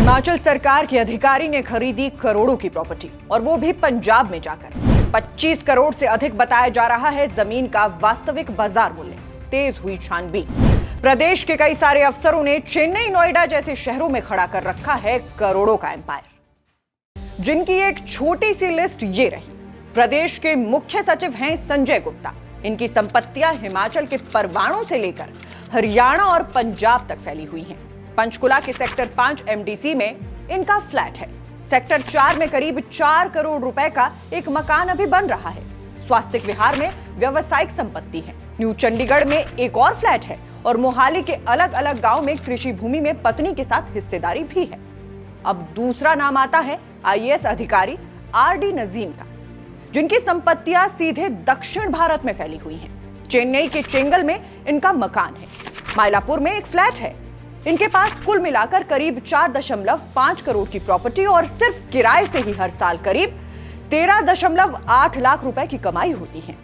हिमाचल सरकार के अधिकारी ने खरीदी करोड़ों की प्रॉपर्टी और वो भी पंजाब में जाकर। 25 करोड़ से अधिक बताया जा रहा है जमीन का वास्तविक बाजार मूल्य। तेज हुई छानबीन। प्रदेश के कई सारे अफसरों ने चेन्नई, नोएडा जैसे शहरों में खड़ा कर रखा है करोड़ों का एम्पायर, जिनकी एक छोटी सी लिस्ट ये रही। प्रदेश के मुख्य सचिव हैं संजय गुप्ता। इनकी संपत्तियां हिमाचल के परवाणू से लेकर हरियाणा और पंजाब तक फैली हुई हैं। पंचकुला के सेक्टर 5 एमडीसी में इनका फ्लैट है। सेक्टर 4 में करीब 4 करोड़ रुपए का एक मकान अभी बन रहा है। स्वास्तिक विहार में व्यावसायिक संपत्ति है। न्यू चंडीगढ़ में एक और फ्लैट है और मोहाली के अलग अलग गांव में कृषि भूमि में पत्नी के साथ हिस्सेदारी भी है। अब दूसरा नाम आता है आईएएस अधिकारी आरडी नजीम का, जिनकी संपत्तियां सीधे दक्षिण भारत में फैली हुई हैं। चेन्नई के चेंगल में इनका मकान है। मायलापुर में एक फ्लैट है। इनके पास कुल मिलाकर करीब 4.5 करोड़ की प्रॉपर्टी और सिर्फ किराए से ही हर साल करीब 13.8 लाख रुपए की कमाई होती है।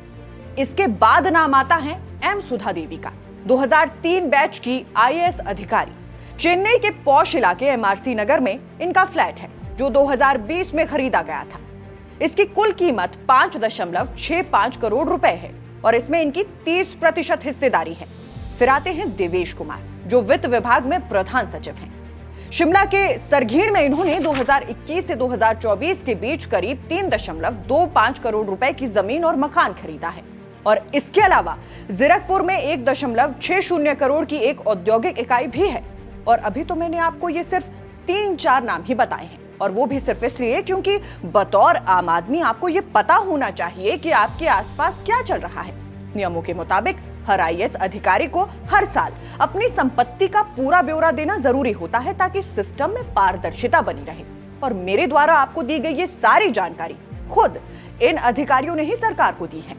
इसके बाद नाम आता है एम सुधा देवी का, 2003 बैच की आईएएस अधिकारी। चेन्नई के पॉश इलाके एमआरसी नगर में इनका फ्लैट है, जो 2020 में खरीदा गया था। इसकी कुल कीमत 5.65 करोड़ रुपए है और इसमें इनकी 30% हिस्सेदारी है। फिर आते हैं देवेश कुमार, जो वित्त विभाग में प्रधान सचिव हैं। शिमला के सरघीड़ में इन्होंने 2021 से 2024 के बीच करीब 3.25 करोड़ रुपए की जमीन और मकान खरीदा है। और इसके अलावा जीरकपुर में 1.60 करोड़ की एक औद्योगिक इकाई भी है। और अभी तो मैंने आपको ये सिर्फ 3-4 नाम ही बताए हैं, और वो भी सिर्फ इसलिए क्योंकि बतौर आम आदमी आपको ये पता होना चाहिए कि आपके आसपास क्या चल रहा है। नियमों के मुताबिक हर आईएएस अधिकारी को हर साल अपनी संपत्ति का पूरा ब्यौरा देना जरूरी होता है, ताकि सिस्टम में पारदर्शिता बनी रहे। और मेरे द्वारा आपको दी गई ये सारी जानकारी खुद इन अधिकारियों ने ही सरकार को दी है।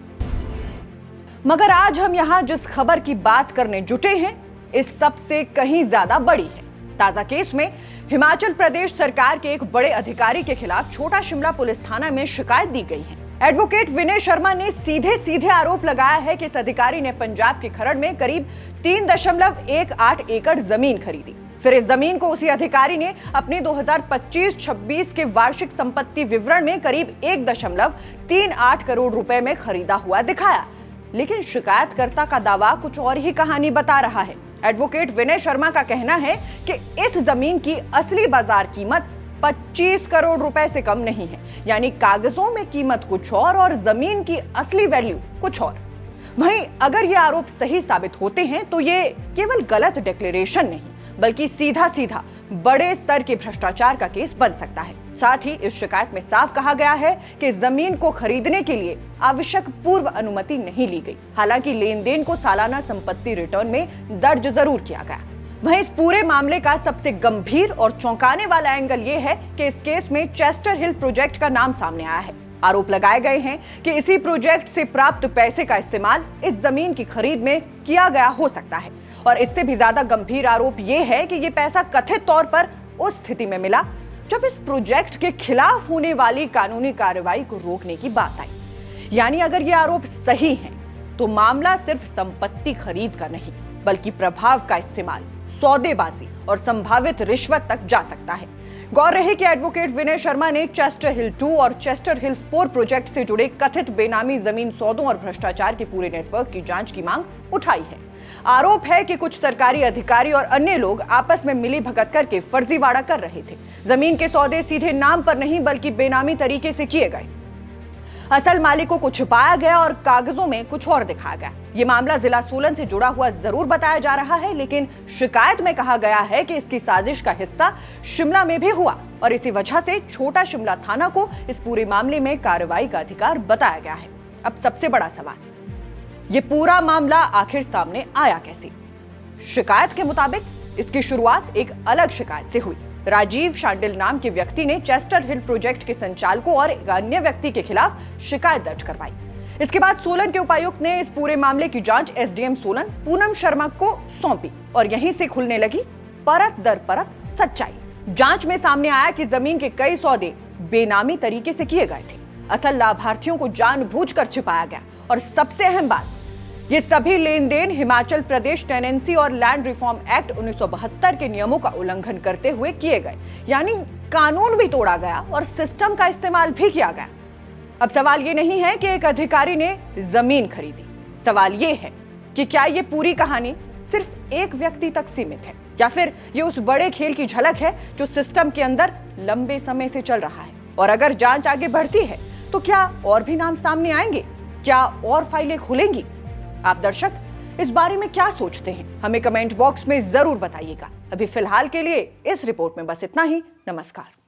मगर आज हम यहाँ जिस खबर की बात करने जुटे हैं, इस सब से कहीं ज्यादा बड़ी है। ताजा केस में हिमाचल प्रदेश सरकार के एक बड़े अधिकारी के खिलाफ छोटा शिमला पुलिस थाना में शिकायत दी गई है। एडवोकेट विनय शर्मा ने सीधे आरोप लगाया है कि इस अधिकारी ने पंजाब के खरड़ में करीब 3.18 एकड़ जमीन खरीदी। फिर इस जमीन को उसी अधिकारी ने अपने 2025-26 के वार्षिक संपत्ति विवरण में करीब 1.38 करोड़ रुपए में खरीदा हुआ दिखाया। लेकिन शिकायतकर्ता का दावा कुछ और ही कहानी बता रहा है। एडवोकेट विनय शर्मा का कहना है कि इस जमीन की असली बाजार कीमत 25 करोड़ रुपए से कम नहीं है। यानी कागजों में कीमत कुछ और जमीन की असली वैल्यू कुछ और। वहीं अगर ये आरोप सही साबित होते हैं तो ये केवल गलत डिक्लेरेशन नहीं, बल्कि सीधा बड़े स्तर के भ्रष्टाचार का केस बन सकता है। साथ ही इस शिकायत में साफ कहा गया है कि जमीन को खरीदने के लिए आवश्यक पूर्व अनुमति नहीं ली गई। हालांकि लेन देन को सालाना संपत्ति रिटर्न में दर्ज जरूर किया गया। वहीं इस पूरे मामले का सबसे गंभीर और चौंकाने वाला एंगल यह है कि इस केस में चेस्टर हिल प्रोजेक्ट का नाम सामने आया है। आरोप लगाए गए हैं कि इसी प्रोजेक्ट से प्राप्त पैसे का इस्तेमाल इस जमीन की खरीद में किया गया हो सकता है। और इससे भी ज्यादा गंभीर आरोप यह है कि यह पैसा कथित तौर पर उस स्थिति में मिला जब इस प्रोजेक्ट के खिलाफ होने वाली कानूनी कार्रवाई को रोकने की बात आई। यानी अगर ये आरोप सही हैं, तो मामला सिर्फ संपत्ति खरीद का नहीं, बल्कि प्रभाव का इस्तेमाल, सौदेबाजी और संभावित रिश्वत तक जा सकता है। गौर रहे कि एडवोकेट विनय शर्मा ने चेस्टर हिल 2 और चेस्टर हिल 4 प्रोजेक्ट से जुड़े कथित बेनामी जमीन सौदों और भ्रष्टाचार के पूरे नेटवर्क की जांच की मांग उठाई है। आरोप है कि कुछ सरकारी अधिकारी और अन्य लोग आपस में मिली भगत करके फर्जीवाड़ा कर रहे थे। जमीन के सौदे सीधे नाम पर नहीं, बल्कि बेनामी तरीके से किए गए। असल मालिकों को छुपाया गया और कागजों में कुछ और दिखाया गया। ये मामला जिला सोलन से जुड़ा हुआ जरूर बताया जा रहा है, लेकिन शिकायत में कहा गया है कि इसकी साजिश का हिस्सा शिमला में भी हुआ और इसी वजह से छोटा शिमला थाना को इस पूरे मामले में कार्रवाई का अधिकार बताया गया है। अब सबसे बड़ा सवाल, ये पूरा मामला आखिर सामने आया कैसे? शिकायत के मुताबिक इसकी शुरुआत एक अलग शिकायत से हुई। राजीव शांडिल नाम के व्यक्ति ने चेस्टर हिल प्रोजेक्ट के संचालकों और एक अन्य व्यक्ति के खिलाफ शिकायत दर्ज करवाई। इसके बाद सोलन के उपायुक्त ने इस पूरे मामले की जांच एसडीएम सोलन पूनम शर्मा को सौंपी और यहीं से खुलने लगी परत दर परत सच्चाई। जांच में सामने आया कि जमीन के कई सौदे बेनामी तरीके से किए गए थे। असल लाभार्थियों को जानबूझकर छिपाया गया और सबसे अहम बात, ये सभी लेन देन हिमाचल प्रदेश टेनेंसी और लैंड रिफॉर्म एक्ट 1972 के नियमों का उल्लंघन करते हुए किए गए, यानी कानून भी तोड़ा गया और सिस्टम का इस्तेमाल भी किया गया। अब सवाल ये नहीं है कि एक अधिकारी ने जमीन खरीदी, सवाल ये है कि क्या ये पूरी कहानी सिर्फ एक व्यक्ति तक सीमित है या फिर ये उस बड़े खेल की झलक है जो सिस्टम के अंदर लंबे समय से चल रहा है। और अगर जांच आगे बढ़ती है तो क्या और भी नाम सामने आएंगे, क्या और फाइलें खुलेंगी? आप दर्शक इस बारे में क्या सोचते हैं, हमें कमेंट बॉक्स में जरूर बताइएगा। अभी फिलहाल के लिए इस रिपोर्ट में बस इतना ही। नमस्कार।